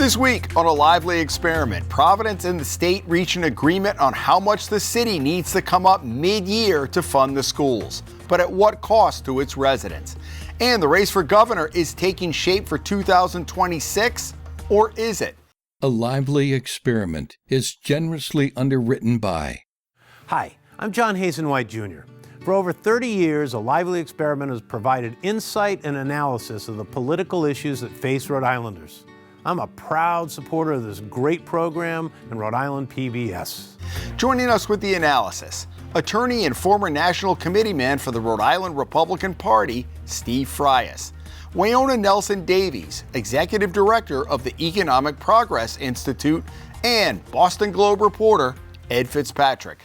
This week on A Lively Experiment, Providence and the state reach an agreement on how much the city needs to come up mid-year to fund the schools, but at what cost to its residents. And the race for governor is taking shape for 2026, or is it? A Lively Experiment is generously underwritten by... Hi, I'm John Hazenwhite Jr. For over 30 years, A Lively Experiment has provided insight and analysis of the political issues that face Rhode Islanders. I'm a proud supporter of this great program and Rhode Island PBS. Joining us with the analysis, attorney and former national committeeman for the Rhode Island Republican Party, Steve Frias. Weayonnoh Nelson-Davies, executive director of the Economic Progress Institute, and Boston Globe reporter, Ed Fitzpatrick.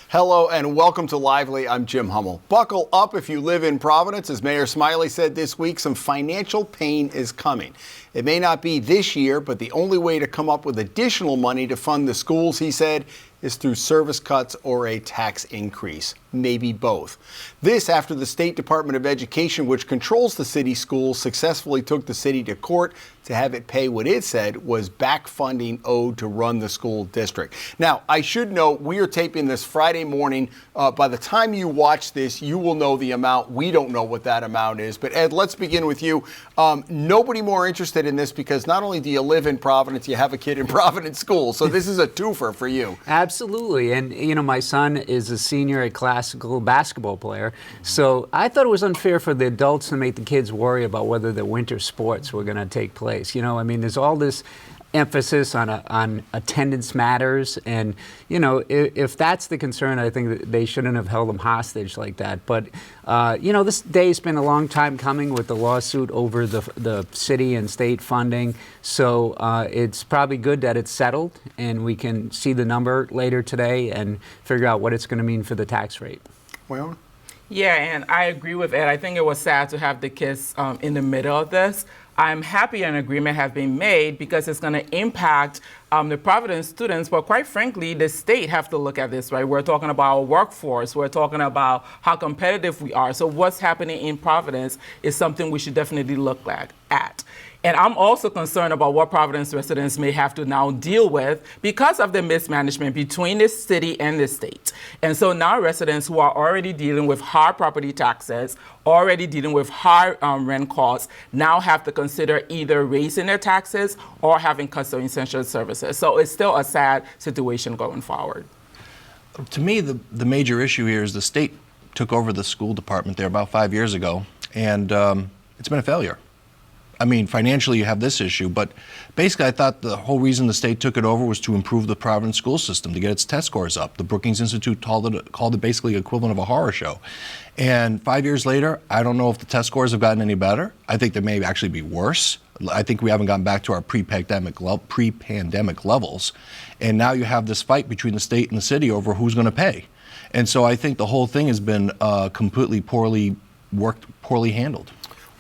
Hello and welcome to Lively. I'm Jim Hummel. Buckle up if you live in Providence. As Mayor Smiley said this week, some financial pain is coming. It may not be this year, but the only way to come up with additional money to fund the schools, he said, is through service cuts or a tax increase, maybe both. This after the State Department of Education, which controls the city schools, successfully took the city to court to have it pay what it said was back funding owed to run the school district. Now, I should note, we are taping this Friday morning. By the time you watch this, you will know the amount. We don't know what that amount is. But Ed, let's begin with you. Nobody more interested in this because not only do you live in Providence, you have a kid in Providence school. So this is a twofer for you. Absolutely. And, you know, my son is a senior, a classical basketball player. So I thought it was unfair for the adults to make the kids worry about whether the winter sports were going to take place. You know, I mean, there's all this emphasis on attendance matters. And, you know, if that's the concern, I think that they shouldn't have held them hostage like that. But, you know, this day's been a long time coming with the lawsuit over the city and state funding. So it's probably good that it's settled and we can see the number later today and figure out what it's going to mean for the tax rate. Well, yeah, and I agree with Ed. I think it was sad to have the kids in the middle of this. I'm happy an agreement has been made because it's going to impact the Providence students, but quite frankly, the state have to look at this, right? We're talking about our workforce. We're talking about how competitive we are. So what's happening in Providence is something we should definitely look at. And I'm also concerned about what Providence residents may have to now deal with because of the mismanagement between the city and the state. And so now residents who are already dealing with high property taxes, already dealing with high rent costs, now have to consider either raising their taxes or having cuts to essential services. So it's still a sad situation going forward. To me, the major issue here is the state took over the school department there about 5 years ago, and it's been a failure. I mean, financially you have this issue, but basically I thought the whole reason the state took it over was to improve the Providence school system, to get its test scores up. The Brookings Institute called it basically equivalent of a horror show. And 5 years later, I don't know if the test scores have gotten any better. I think they may actually be worse. I think we haven't gotten back to our pre-pandemic levels. And now you have this fight between the state and the city over who's going to pay. And so I think the whole thing has been completely poorly handled.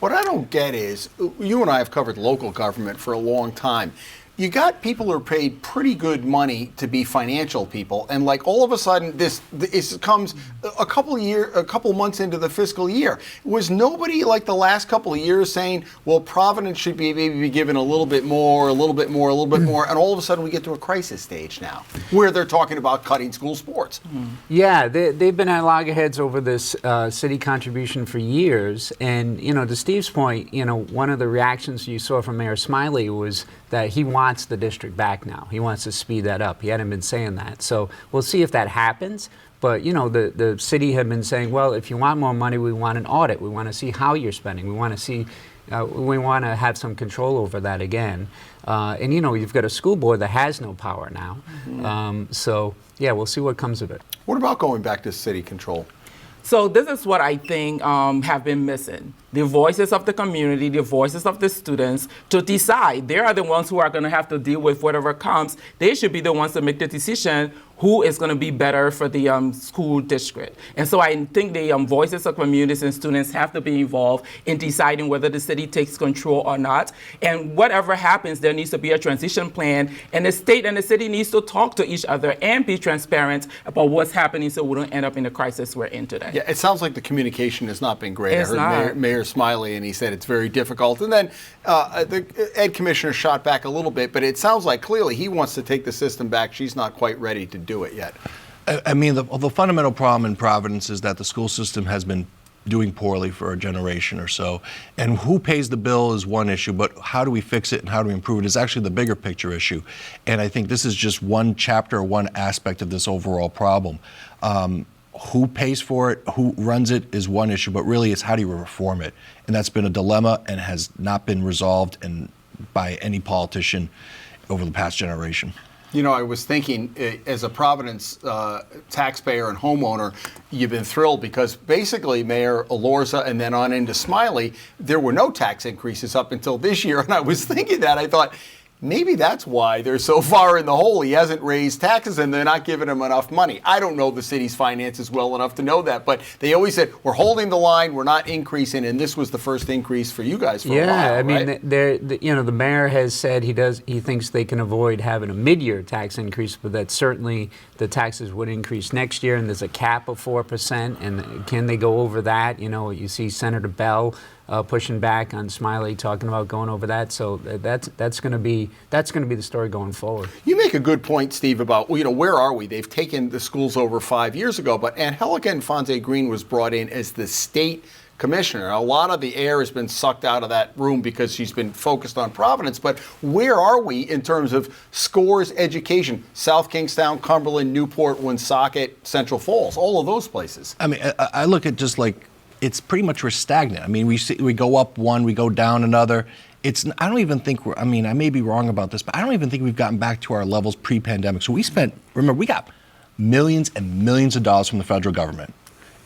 what I don't get is, you and I have covered local government for a long time. You got people who are paid pretty good money to be financial people, and like all of a sudden this comes a couple months into the fiscal year. Was nobody like the last couple of years saying, well, Providence should be maybe be given a little bit more, and all of a sudden we get to a crisis stage now where they're talking about cutting school sports. Yeah, they've been at loggerheads over this city contribution for years, and to Steve's point, one of the reactions you saw from Mayor Smiley was that he wants the district back now. He wants to speed that up. He hadn't been saying that. So we'll see if that happens. But, the city had been saying, well, if you want more money, we want an audit. We want to see how you're spending. We want to see, we want to have some control over that again. And, you've got a school board that has no power now. Mm-hmm. So, yeah, we'll see what comes of it. What about going back to city control? So this is what I think have been missing. The voices of the community, the voices of the students to decide. They are the ones who are going to have to deal with whatever comes. They should be the ones to make the decision who is going to be better for the school district. And so I think the voices of communities and students have to be involved in deciding whether the city takes control or not. And whatever happens, there needs to be a transition plan, and the state and the city needs to talk to each other and be transparent about what's happening so we don't end up in the crisis we're in today. Yeah, it sounds like the communication has not been great. It's I heard not. Mayor Smiley, and he said it's very difficult. And then the Ed Commissioner shot back a little bit, but it sounds like clearly he wants to take the system back. She's not quite ready to do it yet. I mean, the fundamental problem in Providence is that the school system has been doing poorly for a generation or so. And who pays the bill is one issue, but how do we fix it and how do we improve it is actually the bigger picture issue. And I think this is just one chapter, one aspect of this overall problem. Who pays for it, who runs it is one issue, but really it's how do you reform it? And that's been a dilemma and has not been resolved by any politician over the past generation. You know, I was thinking, as a Providence taxpayer and homeowner, you've been thrilled because basically Mayor Elorza and then on into Smiley, there were no tax increases up until this year. And I was thinking that, I thought, maybe that's why they're so far in the hole. He hasn't raised taxes and they're not giving him enough money. I don't know the city's finances well enough to know that, but they always said, we're holding the line, we're not increasing, and this was the first increase for you guys for a while, I mean, right? the mayor has said he thinks they can avoid having a mid-year tax increase, but that certainly the taxes would increase next year, and there's a cap of 4%, and can they go over that? You know, you see Senator Bell pushing back on Smiley, talking about going over that. So that's going to be the story going forward. You make a good point, Steve, about, you know, where are we? They've taken the schools over 5 years ago, but Angelica Infante-Green was brought in as the state commissioner. A lot of the air has been sucked out of that room because she's been focused on Providence, but where are we in terms of scores, education? South Kingstown, Cumberland, Newport, Woonsocket, Central Falls, all of those places. I mean, I look at just like, it's pretty much we're stagnant. I mean, we go up one, we go down another. I don't even think I may be wrong about this, but I don't even think we've gotten back to our levels pre-pandemic. So we got millions and millions of dollars from the federal government.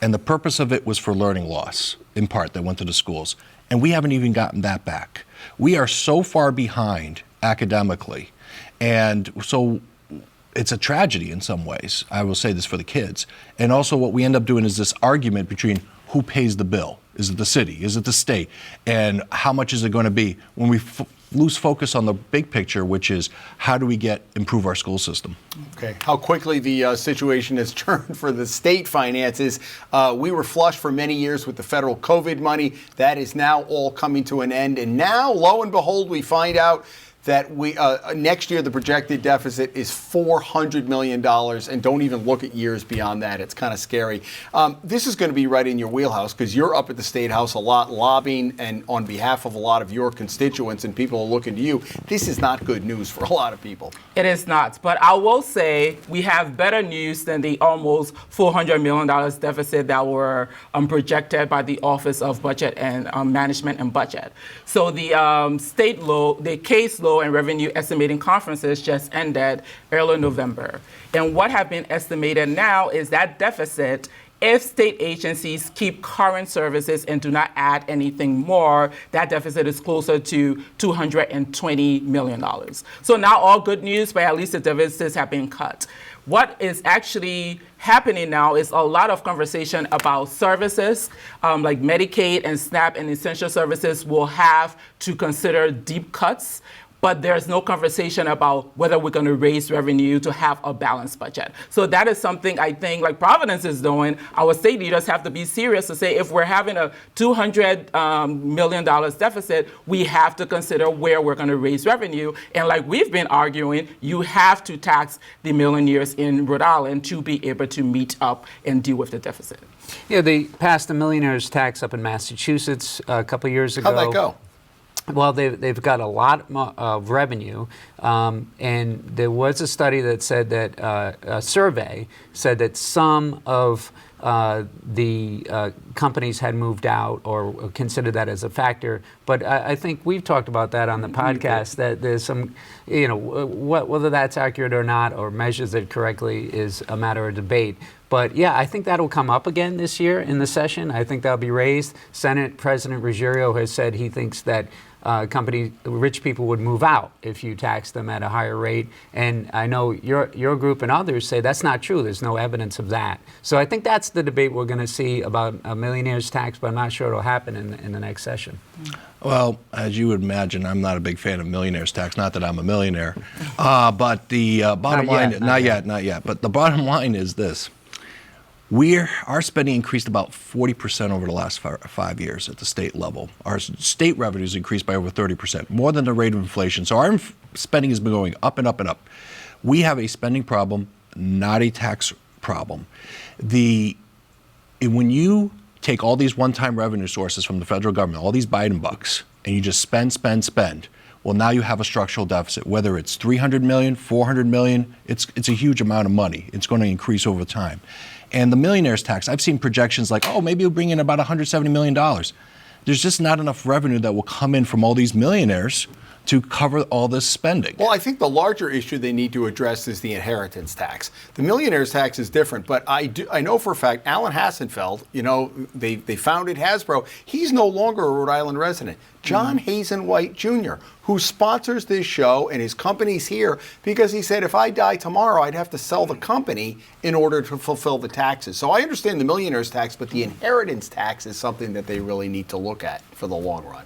And the purpose of it was for learning loss, in part, that went to the schools. And we haven't even gotten that back. We are so far behind academically. And so it's a tragedy in some ways. I will say this for the kids. And also what we end up doing is this argument between who pays the bill. Is it the city? Is it the state? And how much is it going to be? When we lose focus on the big picture, which is how do we improve our school system? Okay. How quickly the situation has turned for the state finances. We were flush for many years with the federal COVID money. That is now all coming to an end. And now, lo and behold, we find out that next year the projected deficit is $400 million, and don't even look at years beyond that. It's kind of scary. This is going to be right in your wheelhouse because you're up at the State House a lot lobbying and on behalf of a lot of your constituents, and people are looking to you. This is not good news for a lot of people. It is not, but I will say we have better news than the almost $400 million deficit that were projected by the Office of Budget and Management and Budget. So the case law and revenue estimating conferences just ended early November. And what have been estimated now is that deficit, if state agencies keep current services and do not add anything more, that deficit is closer to $220 million. So not all good news, but at least the deficits have been cut. What is actually happening now is a lot of conversation about services, like Medicaid and SNAP and essential services will have to consider deep cuts. But there's no conversation about whether we're going to raise revenue to have a balanced budget. So that is something I think like Providence is doing. Our state leaders have to be serious to say if we're having a $200 million deficit, we have to consider where we're going to raise revenue. And like we've been arguing, you have to tax the millionaires in Rhode Island to be able to meet up and deal with the deficit. Yeah, they passed the millionaires tax up in Massachusetts a couple years ago. How'd that go? Well, they've got a lot of revenue, and there was a study that said that a survey said that some of the companies had moved out or considered that as a factor. But I think we've talked about that on the podcast, that there's some, whether that's accurate or not or measures it correctly is a matter of debate. But yeah, I think that'll come up again this year in the session. I think that'll be raised. Senate President Ruggiero has said he thinks that rich people would move out if you tax them at a higher rate. And I know your group and others say that's not true. There's no evidence of that. So I think that's the debate we're going to see about a millionaire's tax, but I'm not sure it'll happen in the next session. Well, as you would imagine, I'm not a big fan of millionaire's tax. Not that I'm a millionaire, but the bottom line, not yet. But the bottom line is this: our spending increased about 40% over the last 5 years at the state level. Our state revenues increased by over 30%, more than the rate of inflation. So our spending has been going up and up and up. We have a spending problem, not a tax problem. When you take all these one-time revenue sources from the federal government, all these Biden bucks, and you just spend, well, now you have a structural deficit. Whether it's $300 million, $400 million, it's a huge amount of money. It's going to increase over time. And the millionaire's tax, I've seen projections like, maybe we'll bring in about $170 million. There's just not enough revenue that will come in from all these millionaires to cover all this spending. Well, I think the larger issue they need to address is the inheritance tax. The millionaire's tax is different, but I know for a fact Alan Hassenfeld, they founded Hasbro. He's no longer a Rhode Island resident. John Hazen-White Jr., who sponsors this show and his company's here because he said if I die tomorrow, I'd have to sell the company in order to fulfill the taxes. So I understand the millionaire's tax, but the inheritance tax is something that they really need to look at for the long run.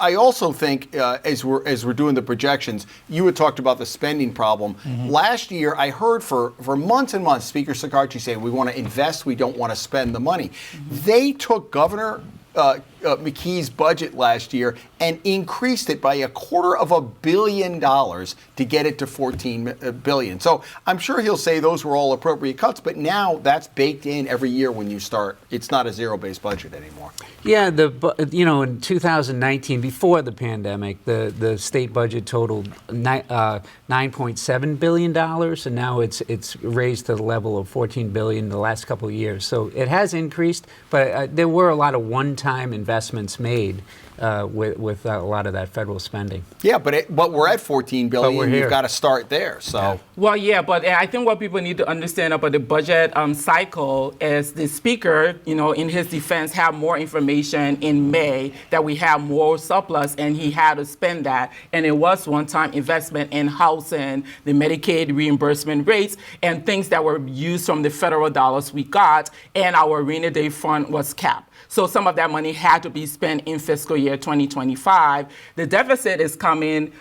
I also think, as we're doing the projections, you had talked about the spending problem. Last year, I heard for months and months, Speaker Sakarchi saying, we want to invest, we don't want to spend the money. They took Governor McKee's budget last year and increased it by $250 million to get it to $14 billion. So I'm sure he'll say those were all appropriate cuts, but now that's baked in every year when you start. It's not a zero-based budget anymore. Yeah, in 2019, before the pandemic, the state budget totaled $9.7 billion, and now it's raised to the level of $14 billion the last couple of years. So it has increased, but there were a lot of one-time investments made with a lot of that federal spending. Yeah, but we're at $14 billion. But You've got to start there. So. Yeah. Well, yeah, but I think what people need to understand about the budget cycle is the speaker, in his defense, had more information in May that we have more surplus, and he had to spend that. And it was one-time investment in housing, the Medicaid reimbursement rates, and things that were used from the federal dollars we got, and our rainy day fund was capped. So some of that money had to be spent in fiscal year 2025. The deficit is coming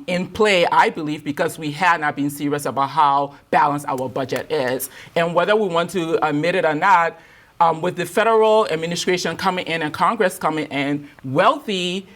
in play, I believe, because we had not been serious about how balanced our budget is. And whether we want to admit it or not, with the federal administration coming in and Congress coming in, wealthy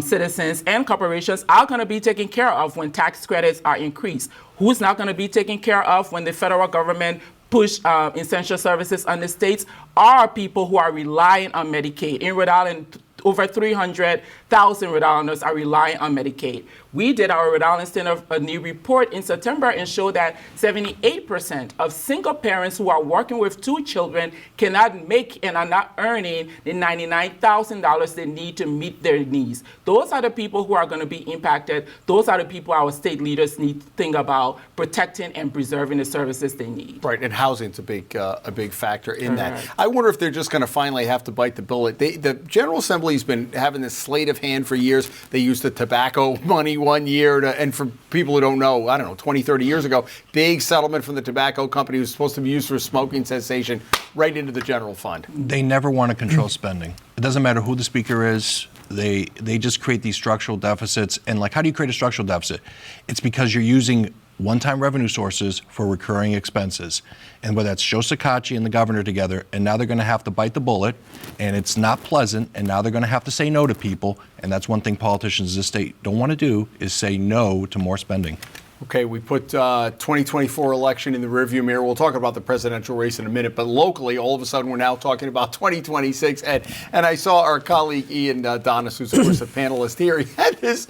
citizens and corporations are going to be taken care of when tax credits are increased. Who's not going to be taken care of when the federal government push essential services on the states are people who are relying on Medicaid. In Rhode Island, over 300,000 Rhode Islanders are relying on Medicaid. We did our Rhode Island Standard a new report in September and showed that 78% of single parents who are working with 2 children cannot make and are not earning the $99,000 they need to meet their needs. Those are the people who are going to be impacted. Those are the people our state leaders need to think about protecting and preserving the services they need. Right, and housing's a big factor in that. I wonder if they're just going to finally have to bite the bullet. The General Assembly's been having this sleight of hand for years. They used the tobacco money one year, and for people who don't know, 20, 30 years ago, big settlement from the tobacco company was supposed to be used for smoking cessation right into the general fund. They never want to control spending. It doesn't matter who the speaker is. They just create these structural deficits. And how do you create a structural deficit? It's because you're using one-time revenue sources for recurring expenses. And whether that's Joe Sakachi and the governor together, and now they're going to have to bite the bullet, and it's not pleasant, and now they're going to have to say no to people. And that's one thing politicians in this state don't want to do, is say no to more spending. Okay, we put 2024 election in the rearview mirror. We'll talk about the presidential race in a minute, but locally, all of a sudden, we're now talking about 2026. And I saw our colleague Ian Donis, who's of course a panelist here. He had this.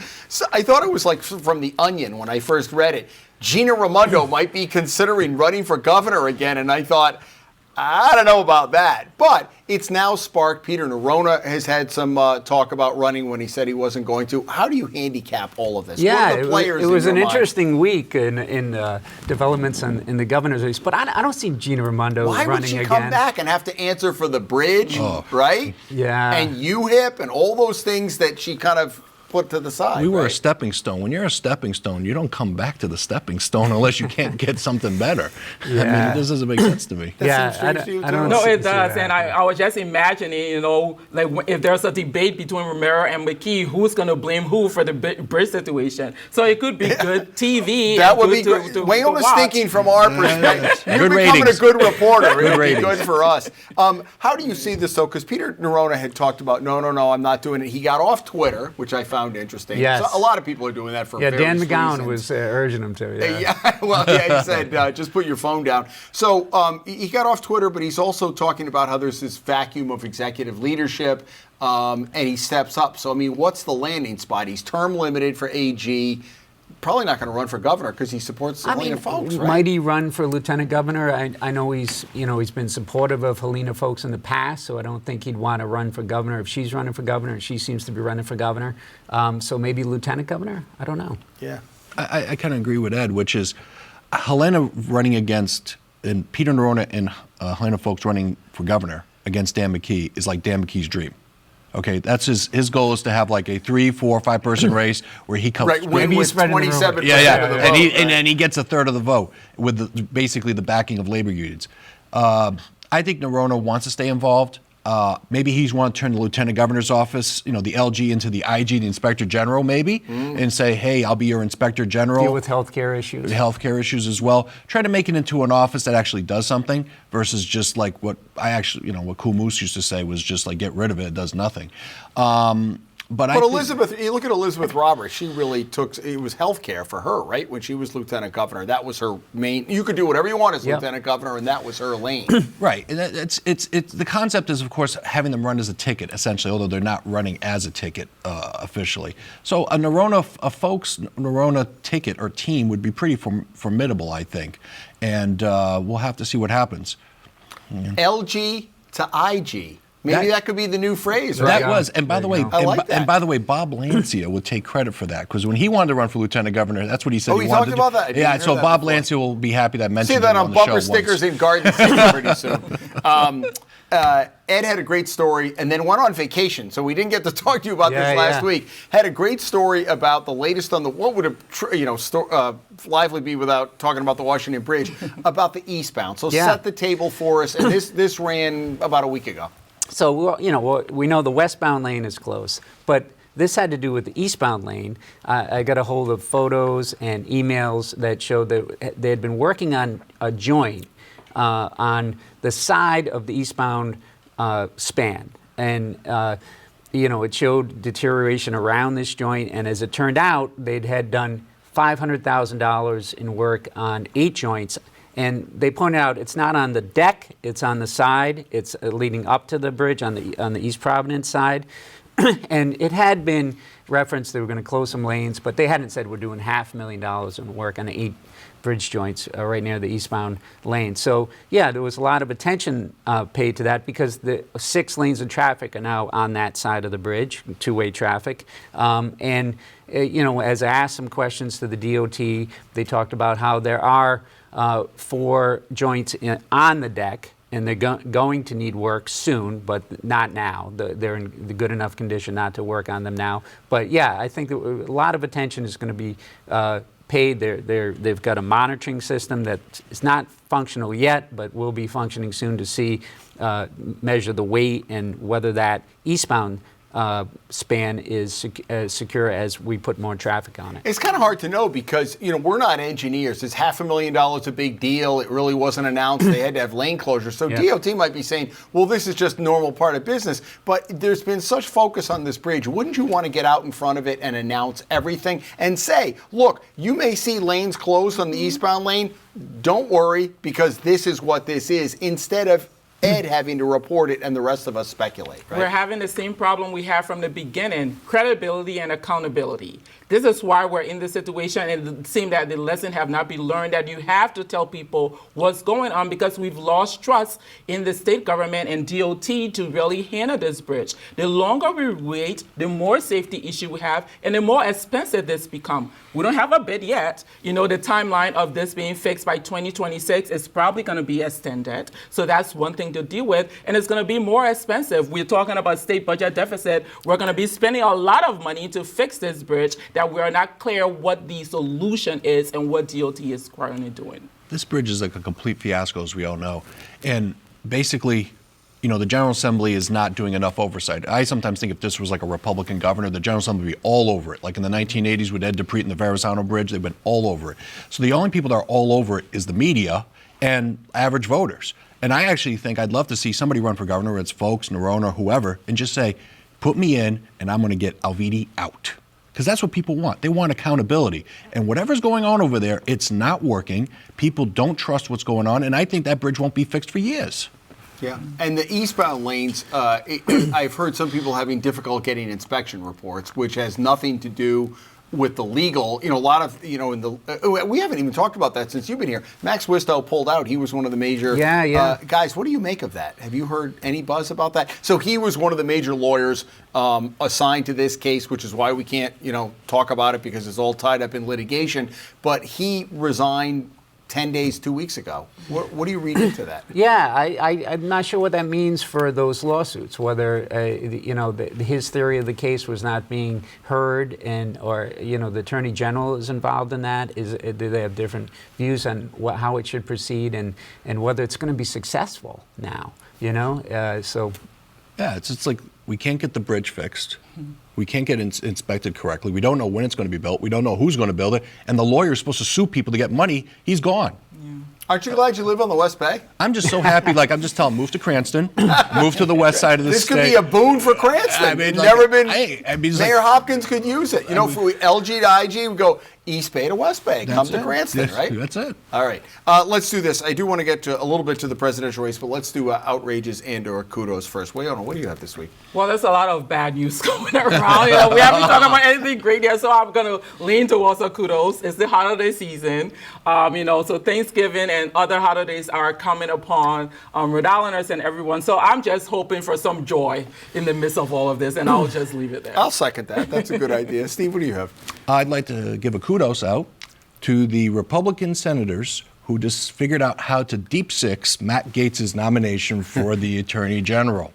I thought it was like from The Onion when I first read it. Gina Raimondo might be considering running for governor again, and I thought, I don't know about that, but it's now sparked. Peter Noona has had some talk about running when he said he wasn't going to. How do you handicap all of this? Yeah, what are the players it was in an your mind? interesting week in developments in the governor's race, but I don't see Gina Raimondo Why running would she again. come back and have to answer for the bridge, right? Yeah. And UHIP and all those things that she kind of put to the side. We were right? a stepping stone. When you're a stepping stone, you don't come back to the stepping stone unless you can't get something better. I mean, this doesn't make sense to me. Yeah, seems strange to you, I too? don't No, see- it see does, that and I was just imagining, if there's a debate between Romero and McKee, who's going to blame who for the bridge situation? So it could be good TV. That and would be good good. to Wayona's watch. thinking from our perspective. You're Good becoming ratings. a good reporter. Good It would be ratings. good for us. How do you see this, though? Because Peter Noona had talked about, no, I'm not doing it. He got off Twitter, which I found interesting. Yes. So a lot of people are doing that for Yeah, Dan various McGowan reasons. was urging him to. Yeah. He said, just put your phone down. So he got off Twitter, but he's also talking about how there's this vacuum of executive leadership, and he steps up. So, I mean, what's the landing spot? He's term limited for AG. Probably not going to run for governor because he supports Helena Folks, right? Might he run for lieutenant governor? I know he's been supportive of Helena Folks in the past, so I don't think he'd want to run for governor if she's running for governor, and she seems to be running for governor. So maybe lieutenant governor? I don't know. Yeah. I kind of agree with Ed, which is Helena running against, and Peter Noona and Helena Folks running for governor against Dan McKee is like Dan McKee's dream. Okay, that's his goal is to have like a 3, 4, 5 person race where he comes. Right, win Maybe with he's spreading the rumor. 27% of the Yeah, vote. and right? and he gets a third of the vote with basically the backing of labor unions. I think Noona wants to stay involved. Maybe he's want to turn the lieutenant governor's office, the LG into the IG, the inspector general, maybe, and say, hey, I'll be your inspector general. Deal with healthcare issues. Healthcare issues as well. Try to make it into an office that actually does something versus just like what what Cool Moose used to say was just like get rid of it. It does nothing. But Elizabeth, you look at Elizabeth Roberts, she really it was health care for her, right? When she was lieutenant governor, that was her main, you could do whatever you want as lieutenant governor, and that was her lane. Right. And it's the concept is, of course, having them run as a ticket, essentially, although they're not running as a ticket officially. So a Folks Noona ticket or team would be pretty formidable, I think. And we'll have to see what happens. LG to IG. Maybe that could be the new phrase, right? That was, and by the way, I like that. and by the way, Bob Lancia would take credit for that because when he wanted to run for lieutenant governor, that's what he said. Oh, he he wanted talked to about do. that? I Yeah, didn't so hear that Bob before. Lancia will be happy that I mentioned See that him on the bumper show stickers once. in Garden City pretty soon. Ed had a great story and then went on vacation, so we didn't get to talk to you about this last week. Had a great story about the latest on what would Lively be without talking about the Washington Bridge, about the eastbound. So set the table for us, and this ran about a week ago. So, we know the westbound lane is closed, but this had to do with the eastbound lane. I got a hold of photos and emails that showed that they had been working on a joint on the side of the eastbound span. And, it showed deterioration around this joint. And as it turned out, had done $500,000 in work on 8 joints. And they pointed out it's not on the deck, it's on the side. It's leading up to the bridge on the East Providence side. And it had been referenced they were going to close some lanes, but they hadn't said we're doing $500,000 in work on the 8 bridge joints right near the eastbound lane. So, yeah, there was a lot of attention paid to that because the 6 lanes of traffic are now on that side of the bridge, two-way traffic. As I asked some questions to the DOT, they talked about how there are 4 joints on the deck, and they're going to need work soon, but not now. They're in the good enough condition not to work on them now. But yeah, I think a lot of attention is going to be paid. They've got a monitoring system that is not functional yet, but will be functioning soon to measure the weight and whether that eastbound span is secure as we put more traffic on it. It's kind of hard to know because, we're not engineers. Is $500,000 a big deal? It really wasn't announced. They had to have lane closures. So DOT might be saying, well, this is just normal part of business. But there's been such focus on this bridge. Wouldn't you want to get out in front of it and announce everything and say, look, you may see lanes closed on the eastbound lane. Don't worry because this is what this is, instead of Ed having to report it and the rest of us speculate, right? We're having the same problem we had from the beginning, credibility and accountability. This is why we're in this situation, and it seems that the lesson have not been learned, that you have to tell people what's going on, because we've lost trust in the state government and DOT to really handle this bridge. The longer we wait, the more safety issue we have, and the more expensive this become. We don't have a bid yet. You know, the timeline of this being fixed by 2026 is probably going to be extended. So that's one thing to deal with, and it's going to be more expensive. We're talking about state budget deficit. We're going to be spending a lot of money to fix this bridge that we are not clear what the solution is and what DOT is currently doing. This bridge is like a complete fiasco, as we all know. And basically, you know, the General Assembly is not doing enough oversight. I sometimes think if this was like a Republican governor, the General Assembly would be all over it. Like in the 1980s with Ed DePrete and the Verrazano Bridge, they've been all over it. So the only people that are all over it is the media and average voters. And I actually think I'd love to see somebody run for governor, it's Folks, Noona, or whoever, and just say, put me in and I'm going to get Alviti out. Because that's what people want. They want accountability. And whatever's going on over there, it's not working. People don't trust what's going on, and I think that bridge won't be fixed for years. Yeah, and the eastbound lanes, I've heard some people having difficulty getting inspection reports, which has nothing to do with the legal, you know, a lot of, you know, in the, we haven't even talked about that since you've been here. Max Wistow pulled out. He was one of the major guys. What do you make of that? Have you heard any buzz about that? So he was one of the major lawyers assigned to this case, which is why we can't, you know, talk about it because it's all tied up in litigation. But he resigned 10 days, 2 weeks ago. What do you read into that? Yeah, I'm not sure what that means for those lawsuits, whether, you know, his theory of the case was not being heard, and, or, you know, the Attorney General is involved in that. Do they have different views on how it should proceed, and whether it's going to be successful now, you know? Yeah, it's like we can't get the bridge fixed. We can't get inspected correctly. We don't know when it's going to be built. We don't know who's going to build it. And the lawyer is supposed to sue people to get money. He's gone. Yeah. Aren't you glad you live on the West Bay? I'm just so happy. Like, I'm just telling him, move to Cranston, move to the west side of the state. This could be a boon for Cranston. I mean, never been. Mayor Hopkins could use it. You know, for LG to IG, we go East Bay to West Bay. Come to Cranston, right? That's it. All right. Let's do this. I do want to get to a little bit to the presidential race, but let's do outrages and/or kudos first. Weayonnoh, what do you have this week? Well, there's a lot of bad news going around. You know, we haven't talked about anything great yet, so I'm going to lean towards the kudos. It's the holiday season. You know, so Thanksgiving and other holidays are coming upon Rhode Islanders and everyone. So I'm just hoping for some joy in the midst of all of this, and I'll just leave it there. I'll second that. That's a good idea. Steve, what do you have? I'd like to give a kudos out to the Republican senators who just figured out how to deep six Matt Gaetz' nomination for the Attorney General.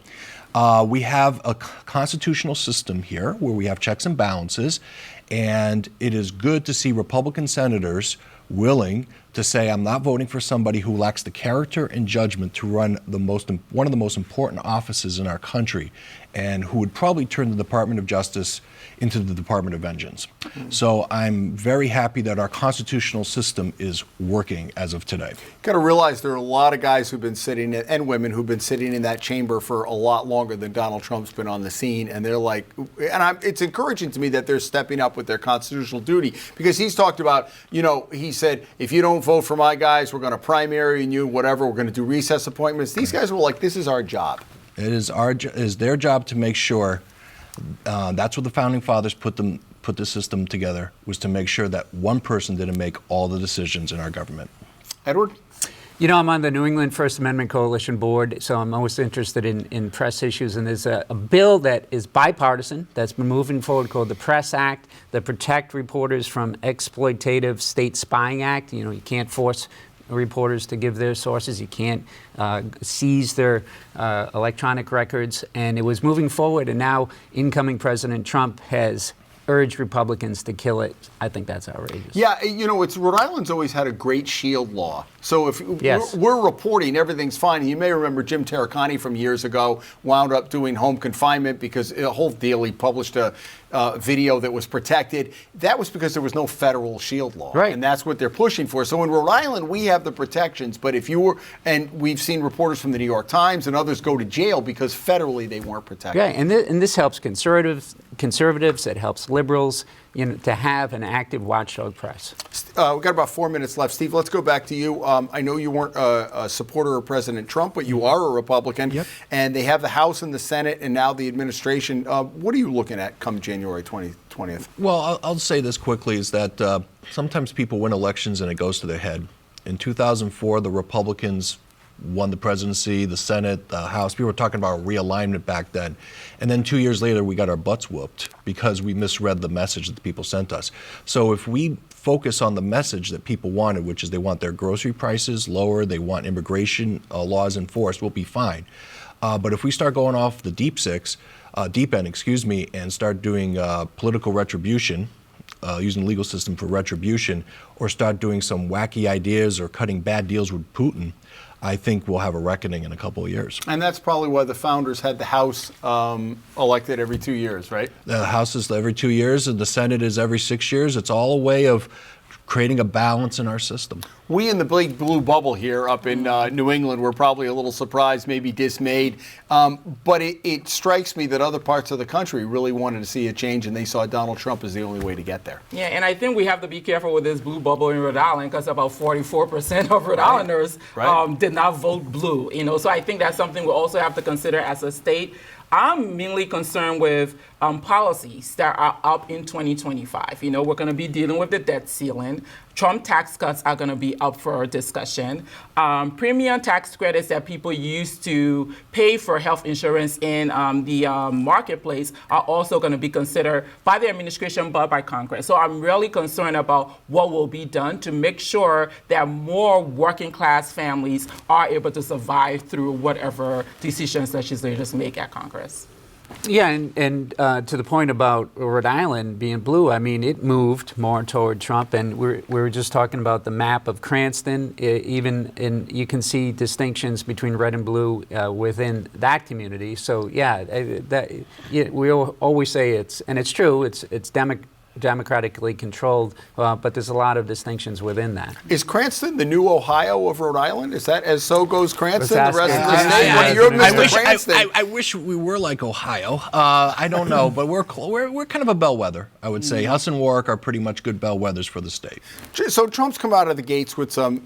We have a constitutional system here where we have checks and balances, and it is good to see Republican senators willing to say, I'm not voting for somebody who lacks the character and judgment to run one of the most important offices in our country, and who would probably turn the Department of Justice into the Department of Vengeance. So I'm very happy that our constitutional system is working as of today. Got to realize there are a lot of guys who've been sitting, and women who've been sitting in that chamber for a lot longer than Donald Trump's been on the scene, and they're like, it's encouraging to me that they're stepping up with their constitutional duty, because he's talked about, you know, he said, if you don't vote for my guys, we're going to primary you, whatever, we're going to do recess appointments. These guys were like, this is our job. It is their job to make sure. That's what the founding fathers put the system together, was to make sure that one person didn't make all the decisions in our government. Edward? You know, I'm on the New England First Amendment Coalition board, so I'm always interested in press issues. And there's a bill that is bipartisan that's been moving forward called the Press Act, the Protect Reporters from Exploitative State Spying Act. You know, you can't force reporters to give their sources. You can't seize their electronic records. And it was moving forward, and now incoming President Trump has urged Republicans to kill it. I think that's outrageous. Yeah, you know, Rhode Island's always had a great shield law. So if we're reporting, everything's fine. You may remember Jim Terracani from years ago wound up doing home confinement because a whole deal. He published a video that was protected. That was because there was no federal shield law. Right. And that's what they're pushing for. So in Rhode Island, we have the protections. But if you were, and we've seen reporters from the New York Times and others go to jail because federally they weren't protected. Yeah, and this helps conservatives. It helps liberals. to have an active watchdog press. We've got about 4 minutes left. Steve, let's go back to you. I know you weren't a supporter of President Trump, but you are a Republican. Yep. And they have the House and the Senate and now the administration. What are you looking at come January 20th? Well, I'll say this quickly, is that sometimes people win elections and it goes to their head. In 2004, the Republicans won the presidency, the Senate, the House. People were talking about realignment back then. And then 2 years later, we got our butts whooped because we misread the message that the people sent us. So if we focus on the message that people wanted, which is they want their grocery prices lower, they want immigration laws enforced, we'll be fine. But if we start going off the deep end, and start doing political retribution, using the legal system for retribution, or start doing some wacky ideas or cutting bad deals with Putin, I think we'll have a reckoning in a couple of years. And that's probably why the founders had the House elected every 2 years, right? The House is every 2 years and the Senate is every 6 years. It's all a way of creating a balance in our system. We in the big blue bubble here up in New England were probably a little surprised, maybe dismayed. But it strikes me that other parts of the country really wanted to see a change, and they saw Donald Trump as the only way to get there. Yeah, and I think we have to be careful with this blue bubble in Rhode Island because about 44% of Rhode Islanders did not vote blue. So I think that's something we also have to consider as a state. I'm mainly concerned with policies that are up in 2025. We're going to be dealing with the debt ceiling. Trump tax cuts are going to be up for discussion. Premium tax credits that people use to pay for health insurance in the marketplace are also going to be considered by the administration, but by Congress. So I'm really concerned about what will be done to make sure that more working class families are able to survive through whatever decisions legislators make at Congress. Yeah, and to the point about Rhode Island being blue, I mean, it moved more toward Trump, and we were just talking about the map of Cranston. You can see distinctions between red and blue within that community. So we always say it's true. It's democratically controlled, but there's a lot of distinctions within that. Is Cranston the new Ohio of Rhode Island? Is that as so goes Cranston, the rest of the Fiasco. state? Well, you're Mr. Cranston. I wish we were like Ohio. I don't know, but we're kind of a bellwether, I would say. Us and Warwick are pretty much good bellwethers for the state. So Trump's come out of the gates with some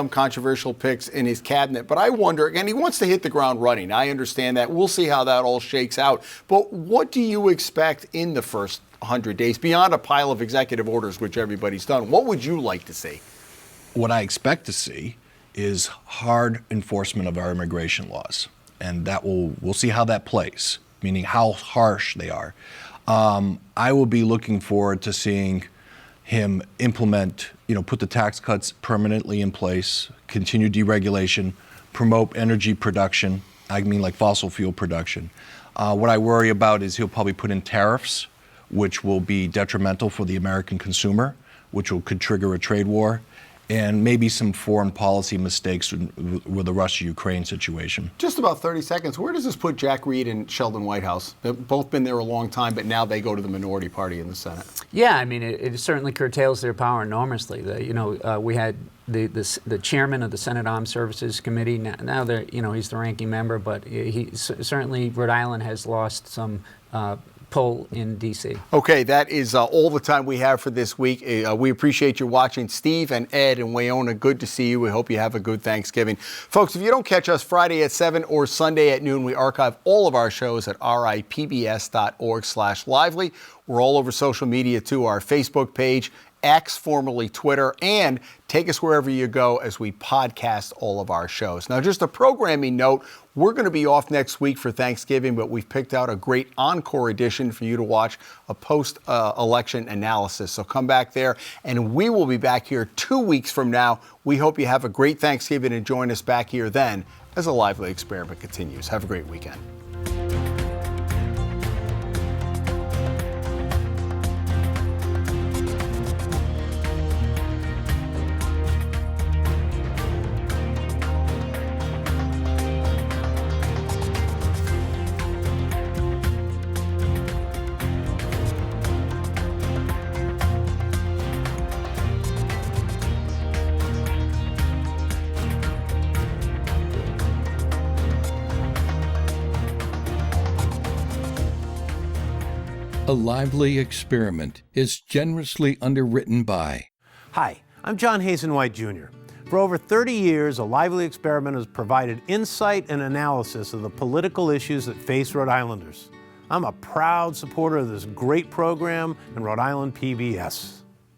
controversial picks in his cabinet, but I wonder, again, he wants to hit the ground running. I understand that. We'll see how that all shakes out. But what do you expect in the first 100 days, beyond a pile of executive orders, which everybody's done? What would you like to see? What I expect to see is hard enforcement of our immigration laws, and we'll see how that plays, meaning how harsh they are. I will be looking forward to seeing him implement, put the tax cuts permanently in place, continue deregulation, promote energy production, I mean like fossil fuel production. What I worry about is he'll probably put in tariffs, which will be detrimental for the American consumer, which could trigger a trade war, and maybe some foreign policy mistakes with the Russia-Ukraine situation. Just about 30 seconds. Where does this put Jack Reed and Sheldon Whitehouse? They've both been there a long time, but now they go to the minority party in the Senate. Yeah, I mean, it certainly curtails their power enormously. We had the chairman of the Senate Armed Services Committee. Now they're, he's the ranking member, but certainly Rhode Island has lost some pull in D.C. Okay, that is all the time we have for this week. We appreciate you watching. Steve and Ed and Weayonnoh, good to see you. We hope you have a good Thanksgiving. Folks, if you don't catch us Friday at 7 or Sunday at noon, we archive all of our shows at ripbs.org/lively. We're all over social media too, our Facebook page, X, formerly Twitter, and take us wherever you go as we podcast all of our shows. Now, just a programming note, we're going to be off next week for Thanksgiving, but we've picked out a great encore edition for you to watch, a post-election analysis. So come back there, and we will be back here 2 weeks from now. We hope you have a great Thanksgiving and join us back here then as a lively experiment continues. Have a great weekend. A Lively Experiment is generously underwritten by. Hi, I'm John Hazenwhite Jr. For over 30 years, A Lively Experiment has provided insight and analysis of the political issues that face Rhode Islanders. I'm a proud supporter of this great program and Rhode Island PBS.